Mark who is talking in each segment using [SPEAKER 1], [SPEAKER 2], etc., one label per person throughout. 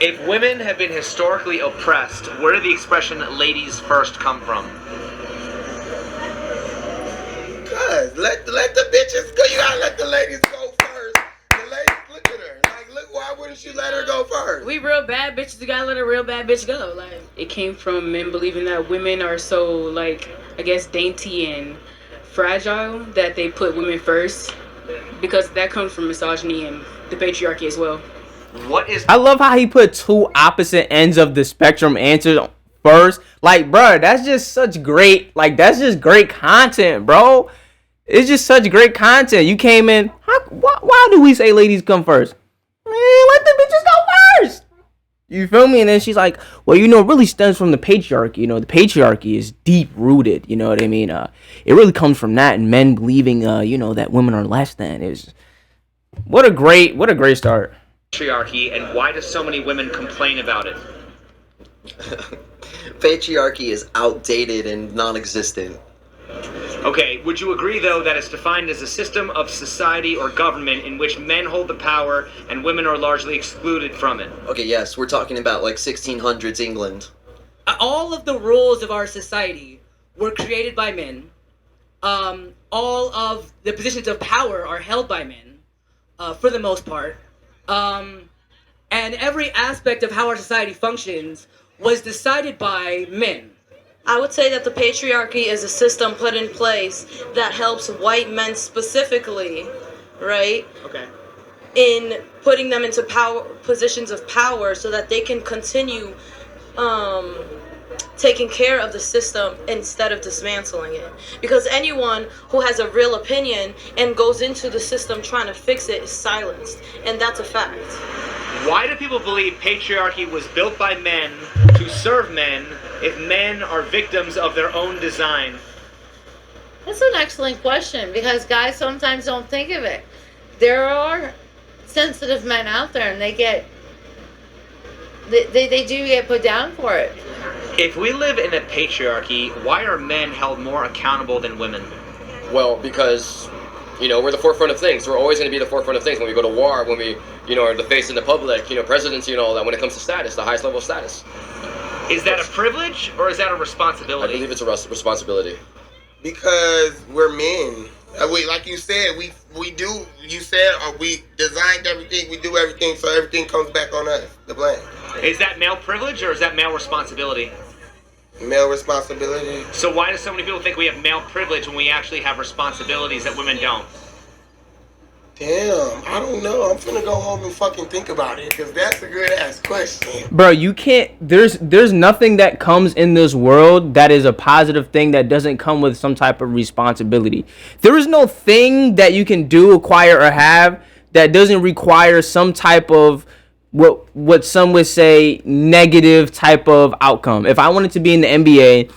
[SPEAKER 1] If women have been historically oppressed, where did the expression "ladies first" come from?
[SPEAKER 2] Cuz, let the bitches go. You gotta let the ladies go first. The ladies, look at her. Like, look, why wouldn't you let her go first?
[SPEAKER 3] We real bad bitches. You gotta let a real bad bitch go. Like, it came from men believing that women are so, like, I guess, dainty and fragile that they put women first, because that comes from misogyny and the patriarchy as well.
[SPEAKER 1] What is?
[SPEAKER 4] I love how he put two opposite ends of the spectrum answers first. Like, bro, that's just such great. Like, that's just great content, bro. It's just such great content. You came in. Why do we say ladies come first? Man, let the bitches go first. You feel me? And then she's like, well, you know, it really stems from the patriarchy. You know, the patriarchy is deep rooted. You know what I mean? It really comes from that, and men believing, you know, that women are less than. Is what a great start.
[SPEAKER 1] Patriarchy, and why do so many women complain about it?
[SPEAKER 5] Patriarchy is outdated and non-existent.
[SPEAKER 1] Okay, would you agree, though, that it's defined as a system of society or government in which men hold the power and women are largely excluded from it?
[SPEAKER 5] Okay, yes, we're talking about like 1600s England.
[SPEAKER 6] All of the rules of our society were created by men. All of the positions of power are held by men, for the most part. And every aspect of how our society functions was decided by men.
[SPEAKER 7] I would say that the patriarchy is a system put in place that helps white men specifically, right?
[SPEAKER 1] Okay.
[SPEAKER 7] In putting them into positions of power so that they can continue taking care of the system instead of dismantling it. Because anyone who has a real opinion and goes into the system trying to fix it is silenced. And that's a fact.
[SPEAKER 1] Why do people believe patriarchy was built by men to serve men if men are victims of their own design?
[SPEAKER 8] That's an excellent question, because guys sometimes don't think of it. There are sensitive men out there, and they do get put down for it.
[SPEAKER 1] If we live in a patriarchy, why are men held more accountable than women?
[SPEAKER 9] Well, because, you know, we're the forefront of things. We're always going to be the forefront of things when we go to war, when we, you know, are the face in the public, you know, presidency and all that, when it comes to status, the highest level of status.
[SPEAKER 1] Is that a privilege or is that a responsibility?
[SPEAKER 9] I believe it's a responsibility.
[SPEAKER 2] Because we're men. We, like you said, we do. You said we designed everything. We do everything, so everything comes back on us. The blame.
[SPEAKER 1] Is that male privilege or is that male responsibility?
[SPEAKER 2] Male responsibility.
[SPEAKER 1] So why do so many people think we have male privilege when we actually have responsibilities that women don't?
[SPEAKER 2] Damn, I don't know. I'm finna go home and fucking think about it, because that's a good ass question.
[SPEAKER 4] Bro, you can't, there's nothing that comes in this world that is a positive thing that doesn't come with some type of responsibility. There is no thing that you can do, acquire, or have that doesn't require some type of what some would say negative type of outcome. If I wanted to be in the NBA,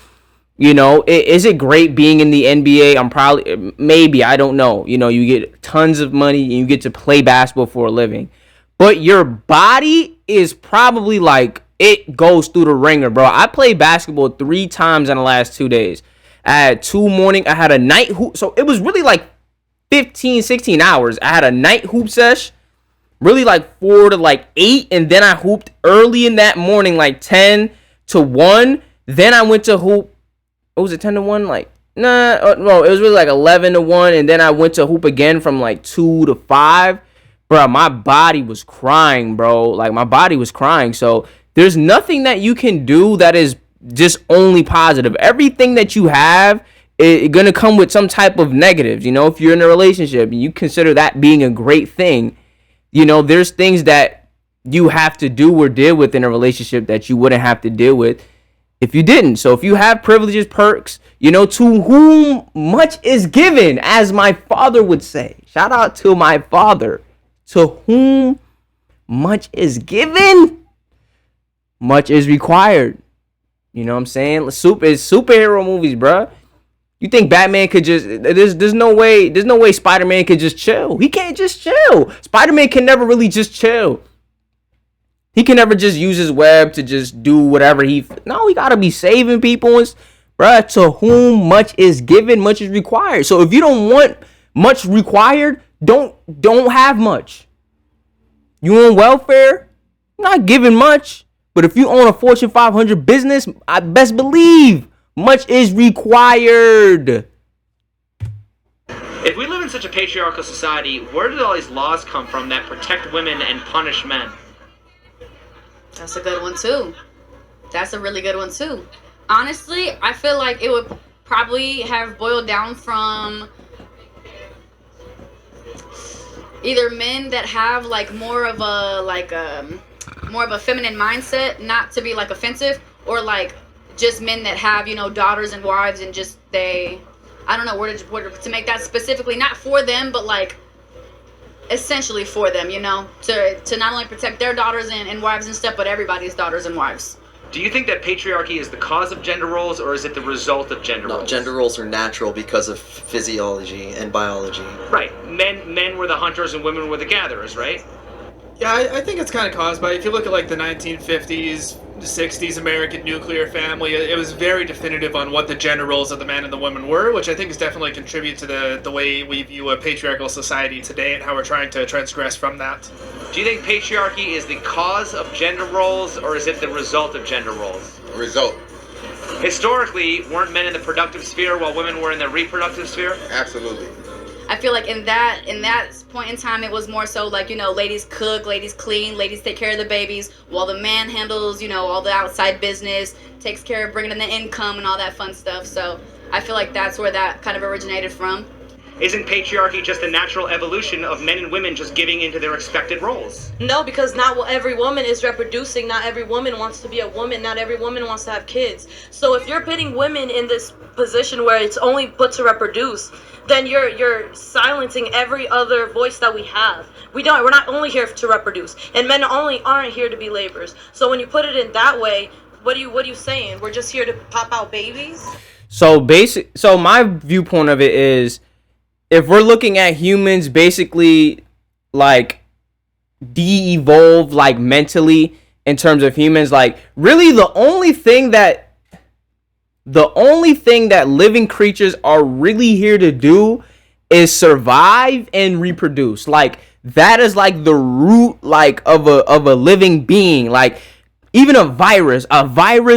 [SPEAKER 4] you know, is it great being in the NBA? I'm probably, maybe, I don't know. You know, you get tons of money and you get to play basketball for a living. But your body is probably like, it goes through the ringer, bro. I played basketball 3 times in the last 2 days. I had I had a night hoop. So it was really like 15, 16 hours. I had a night hoop sesh, really like 4 to like 8. And then I hooped early in that morning, like 10 to 1. Then I went to hoop. What was it, 10 to 1? Like, no, it was really like 11 to 1. And then I went to hoop again from like 2 to 5. Bro, my body was crying, bro. Like, my body was crying. So there's nothing that you can do that is just only positive. Everything that you have is going to come with some type of negatives. You know, if you're in a relationship and you consider that being a great thing, you know, there's things that you have to do or deal with in a relationship that you wouldn't have to deal with if you didn't. So if you have privileges, perks, you know, to whom much is given, as my father would say. Shout out to my father. To whom much is given, much is required. You know what I'm saying? Superhero movies, bruh. You think Batman could just, there's no way Spider-Man could just chill. He can't just chill. Spider-Man can never really just chill. He can never just use his web to just do whatever he gotta be saving people. And, bruh, to whom much is given, much is required. So if you don't want much required, don't have much. You on welfare? Not giving much, but if you own a Fortune 500 business, I best believe much is required.
[SPEAKER 1] If we live in such a patriarchal society, where did all these laws come from that protect women and punish men?
[SPEAKER 10] That's a good one too. That's a really good one too. Honestly, I feel like it would probably have boiled down from either men that have like more of a feminine mindset, not to be like offensive, or like just men that have, you know, daughters and wives and just I don't know where to make that specifically not for them, but like essentially for them, you know, to not only protect their daughters and wives and stuff, but everybody's daughters and wives.
[SPEAKER 1] Do you think that patriarchy is the cause of gender roles, or is it the result of gender roles?
[SPEAKER 5] No, gender roles are natural because of physiology and biology.
[SPEAKER 1] Right. Men were the hunters and women were the gatherers, right?
[SPEAKER 11] Yeah, I think it's kind of caused by, if you look at like the 1950s, the 60s American nuclear family, it was very definitive on what the gender roles of the men and the women were, which I think is definitely contribute to the way we view a patriarchal society today and how we're trying to transgress from that.
[SPEAKER 1] Do you think patriarchy is the cause of gender roles, or is it the result of gender roles?
[SPEAKER 2] Result.
[SPEAKER 1] Historically, weren't men in the productive sphere while women were in the reproductive sphere?
[SPEAKER 2] Absolutely.
[SPEAKER 10] I feel like in that point in time, it was more so like, you know, ladies cook, ladies clean, ladies take care of the babies, while the man handles, you know, all the outside business, takes care of bringing in the income and all that fun stuff. So I feel like that's where that kind of originated from.
[SPEAKER 1] Isn't patriarchy just a natural evolution of men and women just giving into their expected roles?
[SPEAKER 7] No, because not every woman is reproducing. Not every woman wants to be a woman. Not every woman wants to have kids. So if you're putting women in this position where it's only put to reproduce, then you're silencing every other voice that we have. We're not only here to reproduce, and men aren't here to be laborers. So when you put it in that way, what are you saying? We're just here to pop out babies?
[SPEAKER 4] So my viewpoint of it is, if we're looking at humans basically like de-evolve like mentally in terms of humans, like really the only thing that living creatures are really here to do is survive and reproduce. Like that is like the root like of a living being. Like even a virus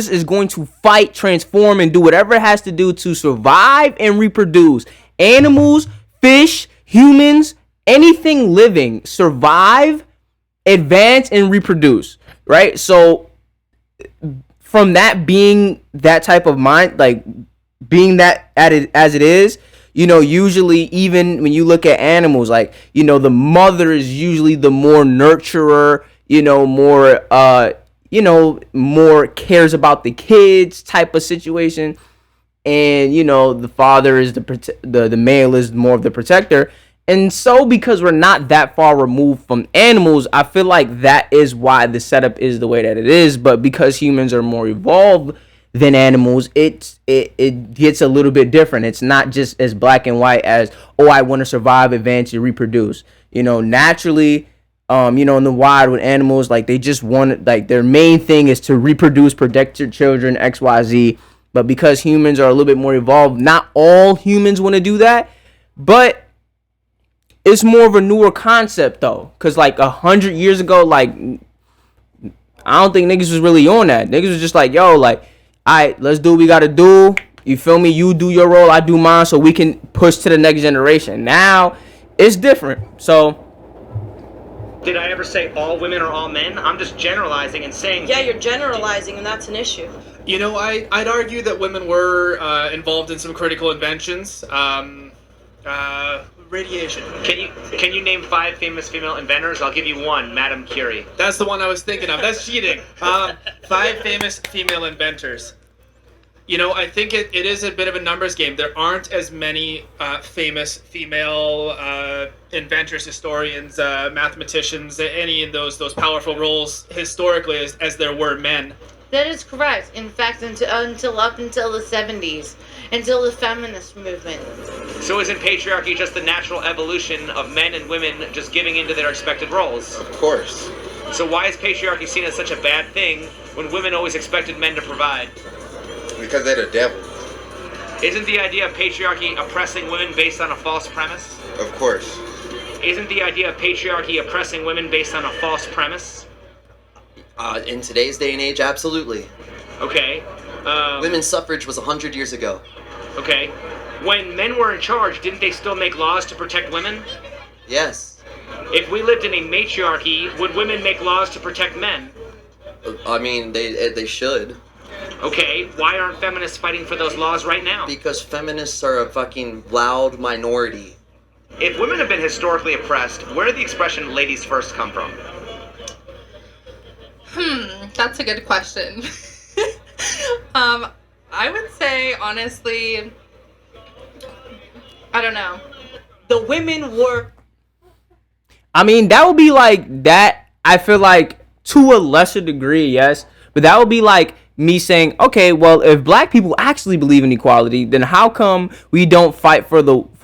[SPEAKER 4] is going to fight, transform, and do whatever it has to do to survive and reproduce. Animals, fish, humans, anything living, survive, advance, and reproduce, right? So from that being that type of mind, like being that at it as it is, you know, usually even when you look at animals, like, you know, the mother is usually the more nurturer, you know, more cares about the kids type of situation. And, you know, the father is the male is more of the protector. And so because we're not that far removed from animals, I feel like that is why the setup is the way that it is. But because humans are more evolved than animals, it gets a little bit different. It's not just as black and white as, oh, I want to survive, advance, and reproduce. You know, naturally, you know, in the wild with animals, like they just want, like their main thing is to reproduce, protect your children, XYZ. But because humans are a little bit more evolved, not all humans want to do that. But it's more of a newer concept though, because like 100 years ago, like I don't think niggas was really on that. Niggas was just like, yo, like, all right, let's do what we gotta do. You feel me? You do your role, I do mine, so we can push to the next generation. Now it's different. So
[SPEAKER 1] did I ever say all women or all men? I'm just generalizing and saying.
[SPEAKER 7] Yeah, you're generalizing, and that's an issue.
[SPEAKER 11] You know, I'd argue that women were involved in some critical inventions. Radiation.
[SPEAKER 1] Can you name 5 famous female inventors? I'll give you one, Madame Curie.
[SPEAKER 11] That's the one I was thinking of. That's cheating. 5 famous female inventors. You know, I think it is a bit of a numbers game. There aren't as many famous female inventors, historians, mathematicians, any of those powerful roles historically as there were men.
[SPEAKER 8] That is correct. In fact, until up until the 70s, until the feminist movement.
[SPEAKER 1] So isn't patriarchy just the natural evolution of men and women just giving into their expected roles?
[SPEAKER 2] Of course.
[SPEAKER 1] So why is patriarchy seen as such a bad thing when women always expected men to provide?
[SPEAKER 2] Because they're the devil.
[SPEAKER 1] Isn't the idea of patriarchy oppressing women based on a false premise?
[SPEAKER 2] Of course.
[SPEAKER 1] Isn't the idea of patriarchy oppressing women based on a false premise?
[SPEAKER 5] In today's day and age, absolutely.
[SPEAKER 1] Okay.
[SPEAKER 5] Women's suffrage was 100 years ago.
[SPEAKER 1] Okay. When men were in charge, didn't they still make laws to protect women?
[SPEAKER 5] Yes.
[SPEAKER 1] If we lived in a matriarchy, would women make laws to protect men?
[SPEAKER 5] I mean, they should.
[SPEAKER 1] Okay, why aren't feminists fighting for those laws right now?
[SPEAKER 5] Because feminists are a fucking loud minority.
[SPEAKER 1] If women have been historically oppressed, where did the expression ladies first come from?
[SPEAKER 12] That's a good question. I would say, honestly, I don't know.
[SPEAKER 6] The women were.
[SPEAKER 4] I mean, that would be like that. I feel like to a lesser degree, yes, but that would be like me saying, okay, well, if black people actually believe in equality, then how come we don't fight for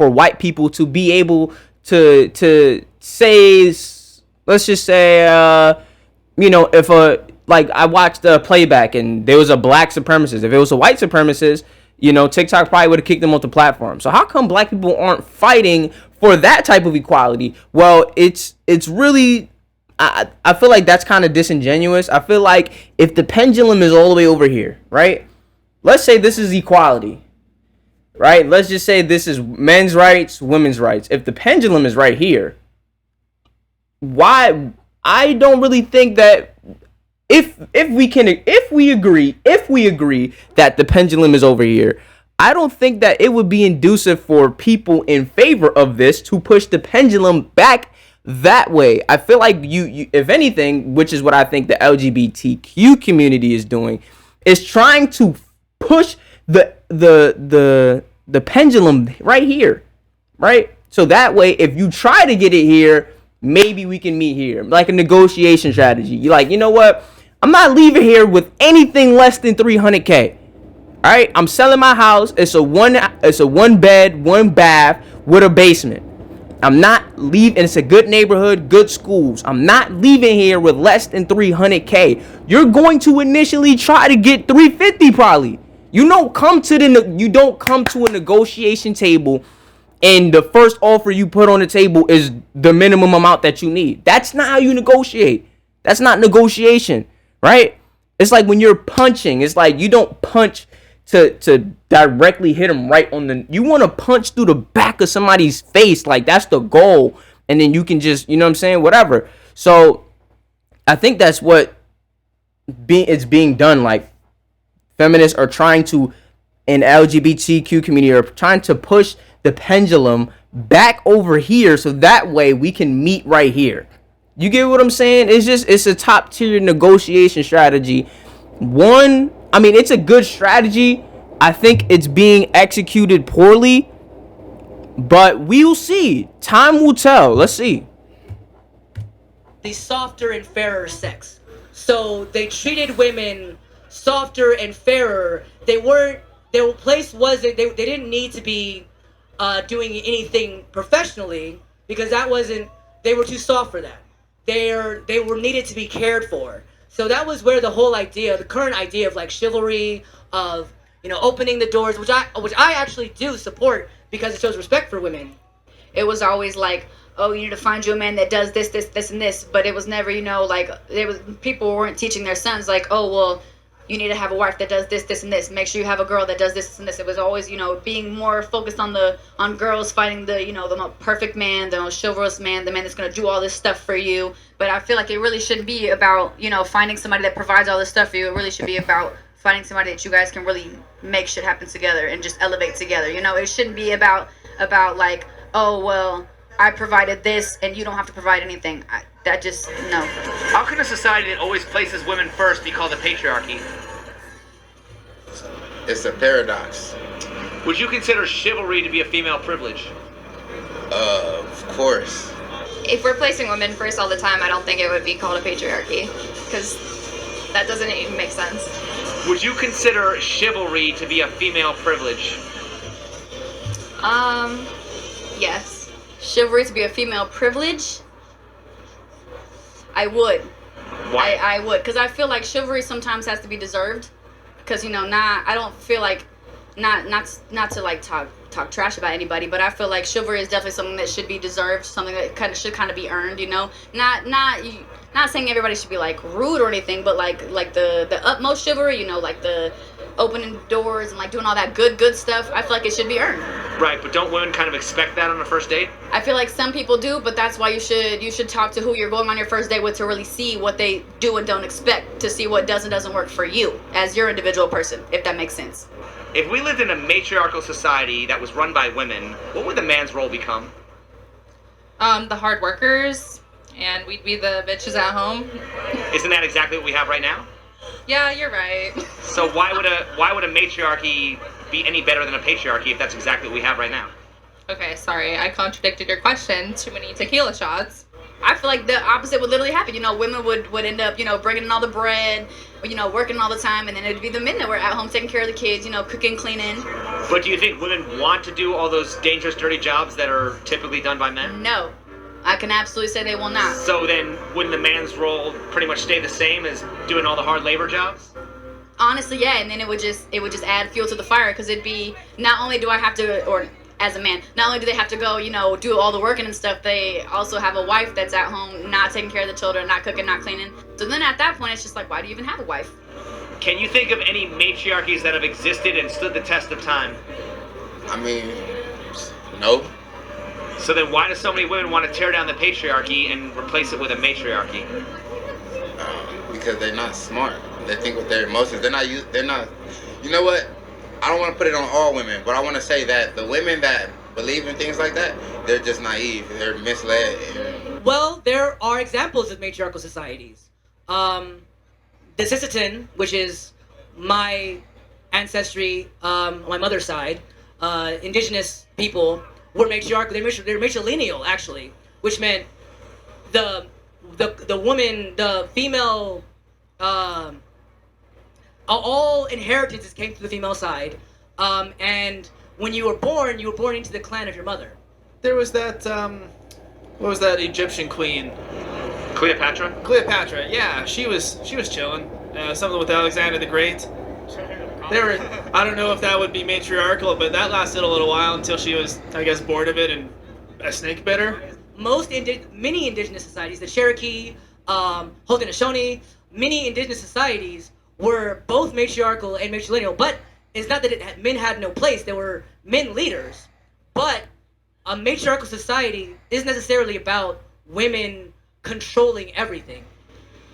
[SPEAKER 4] white people to be able to say, let's just say, if I watched the playback and there was a black supremacist, if it was a white supremacist, TikTok probably would have kicked them off the platform. So how come black people aren't fighting for that type of equality? Well, it's really, I feel like that's kind of disingenuous. I feel like if the pendulum is all the way over here, right? Let's say this is equality, right? Let's just say this is men's rights, women's rights. If the pendulum is right here, why? I don't really think that if we agree that the pendulum is over here, I don't think that it would be inducive for people in favor of this to push the pendulum back that way. I feel like you if anything, which is what I think the LGBTQ community is doing, is trying to push the pendulum right here, right? So that way, if you try to get it here, maybe we can meet here, like a negotiation strategy. You're like, you know what? I'm not leaving here with anything less than $300K. All right, I'm selling my house. It's a one bed, one bath with a basement. I'm not leaving. It's a good neighborhood, good schools. I'm not leaving here with less than $300K. You're going to initially try to get $350 probably. You don't come to a negotiation table and the first offer you put on the table is the minimum amount that you need. That's not how you negotiate. That's not negotiation, right? It's like when you're punching. It's like you don't punch to directly hit them right on the. You want to punch through the back of somebody's face, like that's the goal, and then you can just, you know what I'm saying, whatever. So I think that's what it's being done. Like feminists are trying to, and LGBTQ community are trying to push the pendulum back over here, so that way we can meet right here. You get what I'm saying? It's a top tier negotiation strategy. It's a good strategy. I think it's being executed poorly, but we'll see. Time will tell. Let's see.
[SPEAKER 6] The softer and fairer sex. So they treated women softer and fairer. Their place wasn't, they didn't need to be doing anything professionally because they were too soft for that. They were needed to be cared for. So that was where the current idea of like chivalry, of opening the doors, which I actually do support because it shows respect for women.
[SPEAKER 10] It was always like, oh, you need to find you a man that does this, this, this, and this. But it was never, people weren't teaching their sons like, oh, well, you need to have a wife that does this, this, and this. Make sure you have a girl that does this and this. It was always, being more focused on girls finding the most perfect man, the most chivalrous man, the man that's going to do all this stuff for you. But I feel like it really shouldn't be about, finding somebody that provides all this stuff for you. It really should be about finding somebody that you guys can really make shit happen together and just elevate together. It shouldn't be about like, oh, well, I provided this and you don't have to provide anything. No.
[SPEAKER 1] How can a society that always places women first be called a patriarchy?
[SPEAKER 2] It's a paradox.
[SPEAKER 1] Would you consider chivalry to be a female privilege?
[SPEAKER 2] Of course.
[SPEAKER 10] If we're placing women first all the time, I don't think it would be called a patriarchy, because that doesn't even make sense.
[SPEAKER 1] Would you consider chivalry to be a female privilege?
[SPEAKER 10] Yes. Chivalry to be a female privilege? I would.
[SPEAKER 1] Why?
[SPEAKER 10] I would, because I feel like chivalry sometimes has to be deserved. Because, I don't feel like not to like talk trash about anybody, but I feel like chivalry is definitely something that should be deserved, something that should be earned, you know. Not saying everybody should be like rude or anything, but like the utmost chivalry, you know, like the opening doors and like doing all that good stuff. I feel like it should be earned.
[SPEAKER 1] Right, but don't women kind of expect that on a first date?
[SPEAKER 10] I feel like some people do, but that's why you should talk to who you're going on your first date with to really see what they do and don't expect, to see what does and doesn't work for you as your individual person, if that makes sense.
[SPEAKER 1] If we lived in a matriarchal society that was run by women, what would the man's role become?
[SPEAKER 12] The hard workers, and we'd be the bitches at home.
[SPEAKER 1] Isn't that exactly what we have right now?
[SPEAKER 12] Yeah, you're right.
[SPEAKER 1] So why would a matriarchy be any better than a patriarchy if that's exactly what we have right now?
[SPEAKER 12] Okay, sorry, I contradicted your question. Too many tequila shots.
[SPEAKER 10] I feel like the opposite would literally happen. You know, women would end up, you know, bringing in all the bread, you know, working all the time, and then it'd be the men that were at home taking care of the kids, you know, cooking, cleaning.
[SPEAKER 1] But do you think women want to do all those dangerous, dirty jobs that are typically done by men?
[SPEAKER 10] No. I can absolutely say they will not.
[SPEAKER 1] So then, wouldn't the man's role pretty much stay the same as doing all the hard labor jobs?
[SPEAKER 10] Honestly, yeah, and then it would just add fuel to the fire, because it'd be, not only do I have to, or as a man, not only do they have to go, you know, do all the working and stuff, they also have a wife that's at home, not taking care of the children, not cooking, not cleaning. So then at that point, it's just like, why do you even have a wife?
[SPEAKER 1] Can you think of any matriarchies that have existed and stood the test of time?
[SPEAKER 13] I mean, no.
[SPEAKER 1] So then why do so many women want to tear down the patriarchy and replace it with a matriarchy?
[SPEAKER 13] Because they're not smart. They think with their emotions. They're not, you know what? I don't want to put it on all women, but I want to say that the women that believe in things like that, they're just naive. They're misled.
[SPEAKER 6] Well, there are examples of matriarchal societies. The Sisseton, which is my ancestry, on my mother's side, indigenous people were matriarchal. They're matrilineal, actually, which meant the woman, the female, all inheritances came through the female side, and when you were born into the clan of your mother.
[SPEAKER 11] There was that, what was that Egyptian queen?
[SPEAKER 1] Cleopatra?
[SPEAKER 11] Cleopatra, yeah, she was chilling. Something with Alexander the Great. I don't know if that would be matriarchal, but that lasted a little while until she was, I guess, bored of it and a snake bit her.
[SPEAKER 6] Many indigenous societies, the Cherokee, Haudenosaunee, many indigenous societies were both matriarchal and matrilineal, but it's not that men had no place. There were men leaders, but a matriarchal society isn't necessarily about women controlling everything.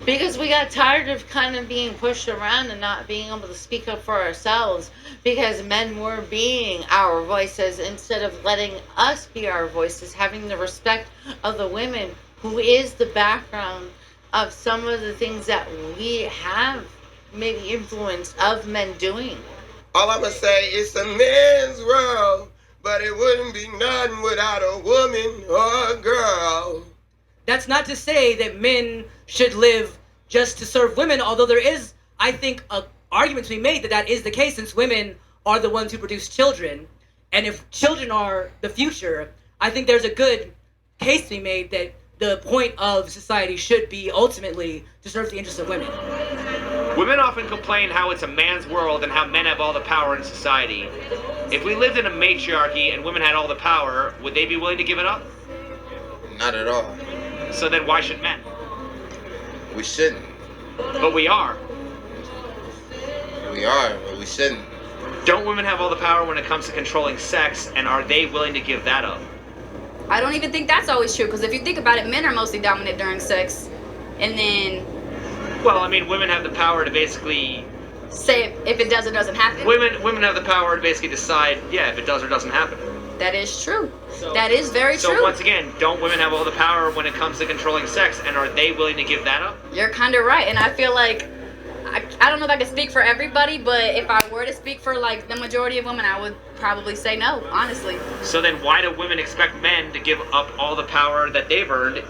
[SPEAKER 8] Because we got tired of kind of being pushed around and not being able to speak up for ourselves, because men were being our voices instead of letting us be our voices, having the respect of the women, who is the background of some of the things that we have maybe influence of men doing.
[SPEAKER 2] All I'm going to say is a man's world, but it wouldn't be none without a woman or a girl.
[SPEAKER 6] That's not to say that men should live just to serve women, although there is, I think, an argument to be made that is the case, since women are the ones who produce children. And if children are the future, I think there's a good case to be made that the point of society should be ultimately to serve the interests of women.
[SPEAKER 1] Women often complain how it's a man's world and how men have all the power in society. If we lived in a matriarchy and women had all the power, would they be willing to give it up?
[SPEAKER 13] Not at all.
[SPEAKER 1] So then why should men?
[SPEAKER 13] We shouldn't.
[SPEAKER 1] But we are.
[SPEAKER 13] We are, but we shouldn't.
[SPEAKER 1] Don't women have all the power when it comes to controlling sex, and are they willing to give that up?
[SPEAKER 10] I don't even think that's always true, because if you think about it, men are mostly dominant during sex. And then...
[SPEAKER 1] Well, I mean, women have the power to basically...
[SPEAKER 10] say if it does or doesn't happen.
[SPEAKER 1] Women have the power to basically decide, yeah, if it does or doesn't happen.
[SPEAKER 10] That is true. That is very true.
[SPEAKER 1] So once again, don't women have all the power when it comes to controlling sex, and are they willing to give that up?
[SPEAKER 10] You're kind of right, and I feel like, I don't know if I can speak for everybody, but if I were to speak for like the majority of women, I would probably say no, honestly.
[SPEAKER 1] So then why do women expect men to give up all the power that they've earned?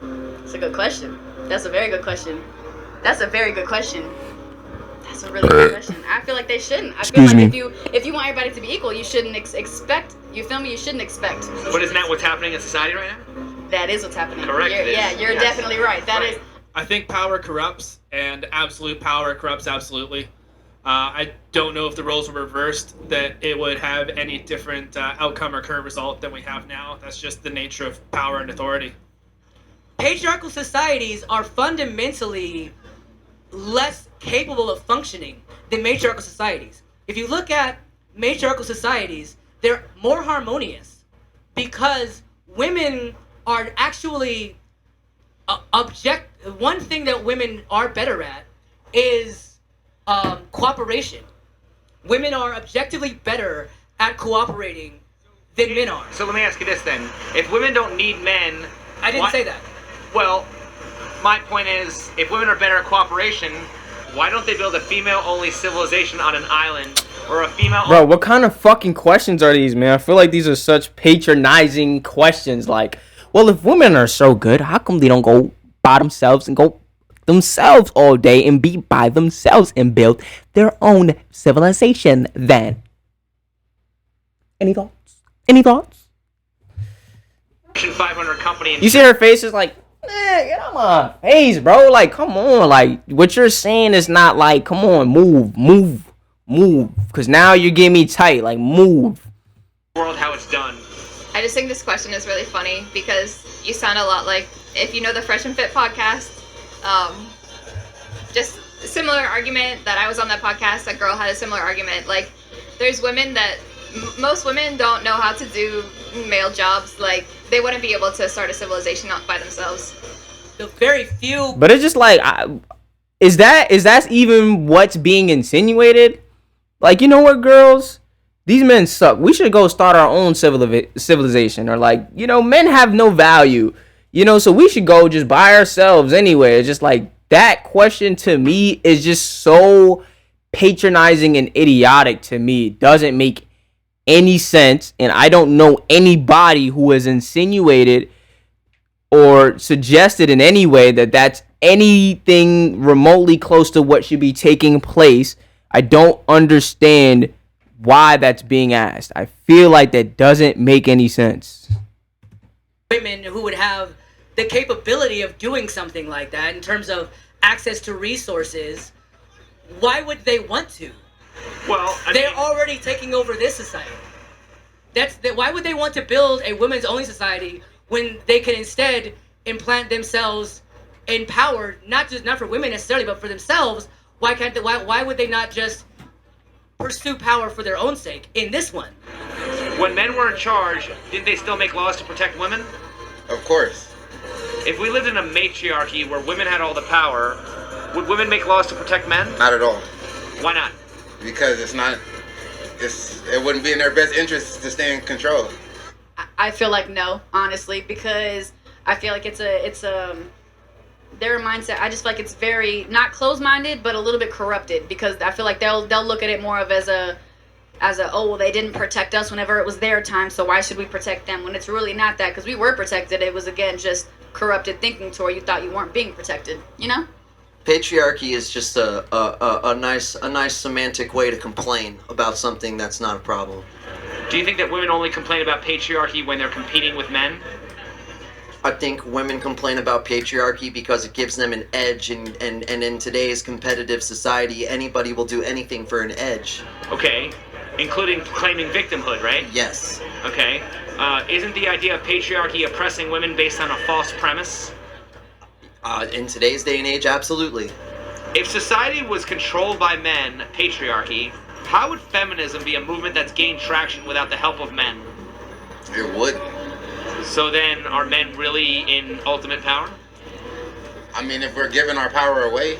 [SPEAKER 10] That's a good question. That's a very good question. That's a very good question. That's a really good question. I feel like they shouldn't. I feel like if you want everybody to be equal, you shouldn't expect. You feel me? You shouldn't expect.
[SPEAKER 1] But isn't that what's happening in society right now?
[SPEAKER 10] That is what's happening.
[SPEAKER 1] Correct.
[SPEAKER 10] You're definitely right. That is.
[SPEAKER 11] I think power corrupts, and absolute power corrupts absolutely. I don't know if the roles were reversed that it would have any different outcome or current result than we have now. That's just the nature of power and authority.
[SPEAKER 6] Patriarchal societies are fundamentally less capable of functioning than matriarchal societies. If you look at matriarchal societies, they're more harmonious because women are actually one thing that women are better at is cooperation. Women are objectively better at cooperating than men are.
[SPEAKER 1] So let me ask you this then: if women don't need men,
[SPEAKER 6] I didn't say that.
[SPEAKER 1] Well, my point is, if women are better at cooperation, why don't they build a female-only civilization on an island or a female?
[SPEAKER 4] Bro, what kind of fucking questions are these, man? I feel like these are such patronizing questions. Like, well, if women are so good, how come they don't go by themselves and go themselves all day and be by themselves and build their own civilization then? Any thoughts? Any thoughts?
[SPEAKER 1] 500 company.
[SPEAKER 4] You see her face is like, get out my face, bro. Like, come on. Like, what you're saying is not like, come on, move. Because now you're getting me tight. Like, move.
[SPEAKER 1] World, how it's done.
[SPEAKER 14] I just think this question is really funny because you sound a lot like, if you know the Fresh and Fit podcast, just a similar argument that I was on that podcast, that girl had a similar argument. Like, there's women that, most women don't know how to do male jobs. Like, they wouldn't be able to start a civilization by themselves.
[SPEAKER 6] The very few.
[SPEAKER 4] But it's just like, is that even what's being insinuated? Like, you know what, girls? These men suck. We should go start our own civilization. Or like, you know, men have no value. You know, so we should go just by ourselves anyway. It's just like, that question to me is just so patronizing and idiotic to me. It doesn't make any sense, and I don't know anybody who has insinuated or suggested in any way that that's anything remotely close to what should be taking place. I don't understand why that's being asked. I feel like that doesn't make any sense.
[SPEAKER 6] Women who would have the capability of doing something like that in terms of access to resources, why would they want to?
[SPEAKER 1] Well,
[SPEAKER 6] they're already taking over this society. Why would they want to build a women's only society when they can instead implant themselves in power, not for women necessarily, but for themselves? Why would they not just pursue power for their own sake in this one?
[SPEAKER 1] When men were in charge, didn't they still make laws to protect women?
[SPEAKER 13] Of course.
[SPEAKER 1] If we lived in a matriarchy where women had all the power, would women make laws to protect men?
[SPEAKER 13] Not at all.
[SPEAKER 1] Why not?
[SPEAKER 13] Because it wouldn't be in their best interest to stay in control.
[SPEAKER 10] I feel like no, honestly, because I feel like it's their mindset. I just feel like it's very not closed-minded, but a little bit corrupted, because I feel like they'll look at it more of as a oh, well, they didn't protect us whenever it was their time, so why should we protect them? When it's really not that, because we were protected. It was, again, just corrupted thinking to where you thought you weren't being protected, you know?
[SPEAKER 5] Patriarchy is just a nice semantic way to complain about something that's not a problem.
[SPEAKER 1] Do you think that women only complain about patriarchy when they're competing with men?
[SPEAKER 5] I think women complain about patriarchy because it gives them an edge, and in today's competitive society, anybody will do anything for an edge.
[SPEAKER 1] Okay, including claiming victimhood, right?
[SPEAKER 5] Yes.
[SPEAKER 1] Okay. Isn't the idea of patriarchy oppressing women based on a false premise?
[SPEAKER 5] In today's day and age, absolutely.
[SPEAKER 1] If society was controlled by men, patriarchy, how would feminism be a movement that's gained traction without the help of men?
[SPEAKER 13] It wouldn't.
[SPEAKER 1] So then, are men really in ultimate power?
[SPEAKER 13] I mean, if we're giving our power away.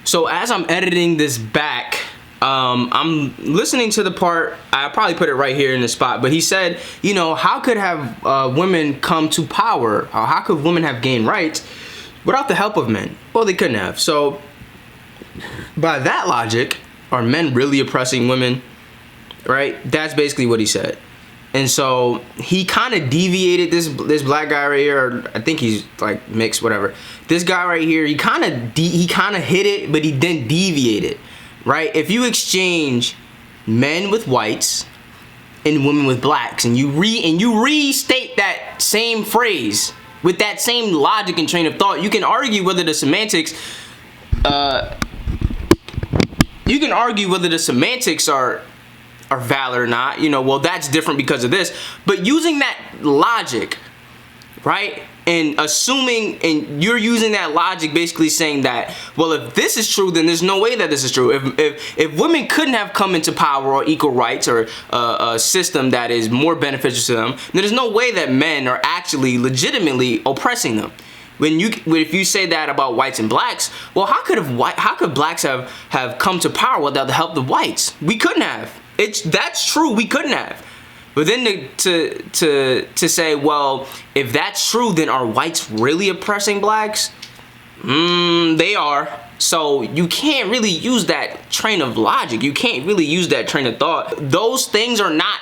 [SPEAKER 4] So as I'm editing this back, I'm listening to the part, I probably put it right here in the spot, but he said, you know, how could have women come to power? Or how could women have gained rights without the help of men? Well, they couldn't have. So by that logic, are men really oppressing women? Right? That's basically what he said. And so he kind of deviated, this black guy right here, or I think he's like mixed, whatever. This guy right here, he kind of hit it, but he didn't deviate it, right? If you exchange men with whites and women with blacks, and you restate that same phrase with that same logic and train of thought, you can argue whether the semantics you can argue whether the semantics are valid or not. You know, well, that's different because of this. But using that logic, right? And assuming, and you're using that logic basically saying that, well, if this is true, then there's no way that this is true. If women couldn't have come into power or equal rights or a system that is more beneficial to them, then there's no way that men are actually legitimately oppressing them. If you say that about whites and blacks, well, how could blacks have come to power without the help of whites? We couldn't have. That's true. We couldn't have. But then to say, well, if that's true, then are whites really oppressing blacks? They are. So you can't really use that train of logic. You can't really use that train of thought. Those things are not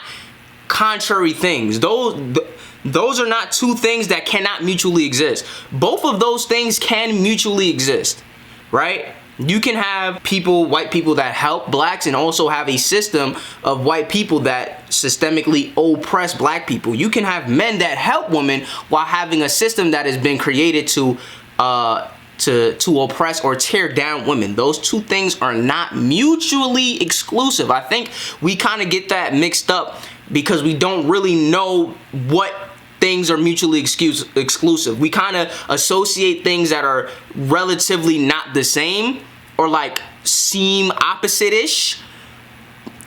[SPEAKER 4] contrary things. Those are not two things that cannot mutually exist. Both of those things can mutually exist, right? You can have white people that help blacks and also have a system of white people that systemically oppress black people. You can have men that help women while having a system that has been created to oppress or tear down women. Those two things are not mutually exclusive. I think we kind of get that mixed up because we don't really know what things are mutually exclusive. We kind of associate things that are relatively not the same or like seem opposite-ish,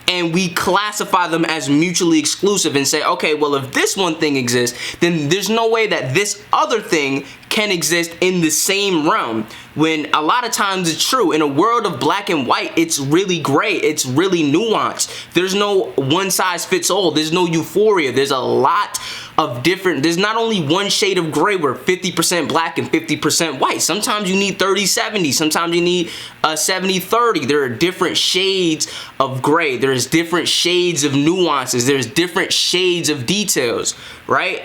[SPEAKER 4] and we classify them as mutually exclusive and say, okay, well, if this one thing exists, then there's no way that this other thing can exist in the same realm. When a lot of times it's true. In a world of black and white, it's really gray. It's really nuanced. There's no one size fits all. There's no euphoria. There's a lot of different, there's not only one shade of gray where 50% black and 50% white. Sometimes you need 30-70. Sometimes you need 70-30. There are different shades of gray. There's different shades of nuances. There's different shades of details, right?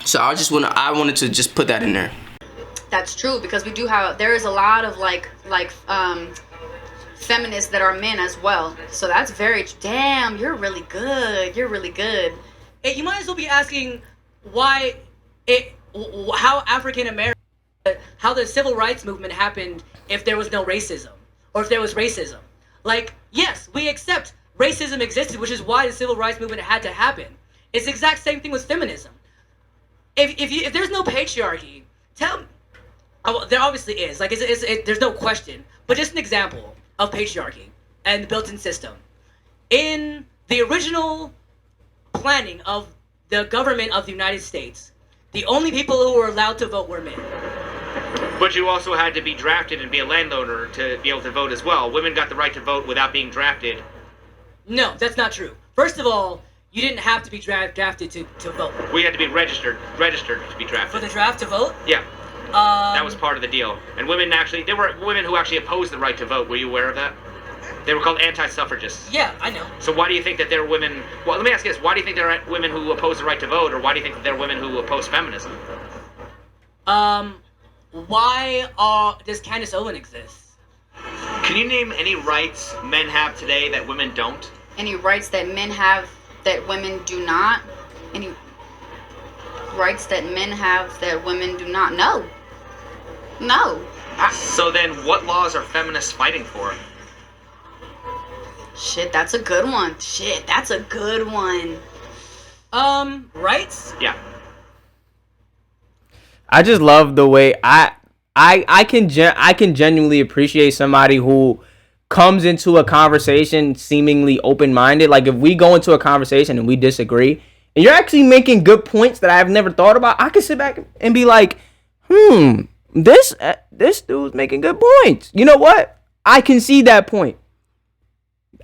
[SPEAKER 4] So I wanted to just put that in there.
[SPEAKER 10] That's true, because there is a lot of like feminists that are men as well. So that's damn, you're really good. You're really good.
[SPEAKER 6] You might as well be asking how African American, how the civil rights movement happened if there was no racism, or if there was racism. Like, yes, we accept racism existed, which is why the civil rights movement had to happen. It's the exact same thing with feminism. If there's no patriarchy, there obviously is. Like, there's no question. But just an example of patriarchy and the built-in system. In the original planning of the government of the United States, the only people who were allowed to vote were men.
[SPEAKER 1] But you also had to be drafted and be a landowner to be able to vote as well. Women got the right to vote without being drafted.
[SPEAKER 6] No, that's not true. First of all, you didn't have to be drafted to vote.
[SPEAKER 1] We had to be registered to be drafted.
[SPEAKER 6] For the draft to vote?
[SPEAKER 1] Yeah. That was part of the deal. And women there were women who actually opposed the right to vote. Were you aware of that? They were called anti-suffragists.
[SPEAKER 6] Yeah, I know.
[SPEAKER 1] So why do you think that there are women... Well, let me ask you this. Why do you think there are women who oppose the right to vote, or why do you think that there are women who oppose feminism?
[SPEAKER 6] Why does Candace Owen exist?
[SPEAKER 1] Can you name any rights men have today that women don't?
[SPEAKER 10] Any rights that men have that women do not? Any rights that men have that women do not? No.
[SPEAKER 1] So then what laws are feminists fighting for?
[SPEAKER 10] Shit, that's a good one.
[SPEAKER 6] Rights?
[SPEAKER 1] Yeah.
[SPEAKER 4] I just love the way I can genuinely appreciate somebody who comes into a conversation seemingly open-minded. Like, if we go into a conversation and we disagree, and you're actually making good points that I've never thought about, I can sit back and be like, this dude's making good points. You know what? I can see that point.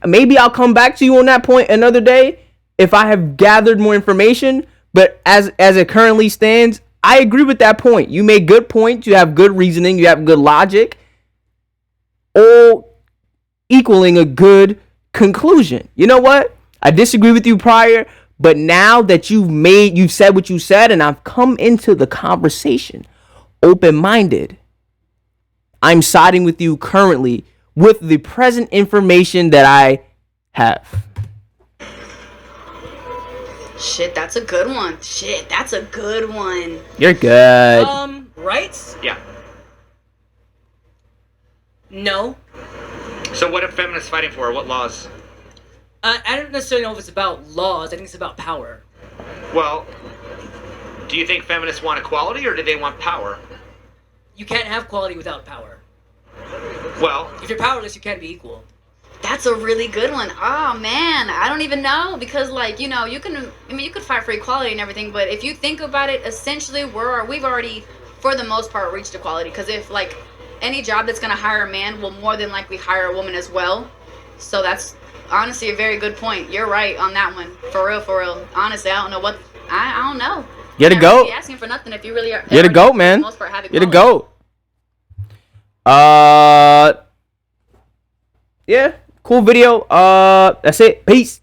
[SPEAKER 4] Maybe I'll come back to you on that point another day if I have gathered more information. But as it currently stands, I agree with that point. You make good points. You have good reasoning. You have good logic. All equaling a good conclusion. You know what? I disagree with you prior, but now that you've said what you said, and I've come into the conversation open-minded, I'm siding with you currently with the present information that I have.
[SPEAKER 10] Shit, that's a good one.
[SPEAKER 4] You're good.
[SPEAKER 6] Rights?
[SPEAKER 1] Yeah.
[SPEAKER 6] No.
[SPEAKER 1] So what are feminists fighting for? What laws?
[SPEAKER 6] I don't necessarily know if it's about laws. I think it's about power.
[SPEAKER 1] Well, do you think feminists want equality or do they want power?
[SPEAKER 6] You can't have quality without power.
[SPEAKER 1] Well,
[SPEAKER 6] if you're powerless, you can't be equal.
[SPEAKER 10] That's a really good one. Oh man, I don't even know because like you know you could fight for equality and everything, but if you think about it, essentially we've already for the most part reached equality because if like any job that's gonna hire a man will more than likely hire a woman as well. So that's honestly a very good point. You're right on that one. For real. Honestly, I don't know what I don't know.
[SPEAKER 4] You're the goat.
[SPEAKER 10] Be asking for nothing if you really are.
[SPEAKER 4] You're the goat, man. You're the goat. Yeah, cool video. That's it. Peace.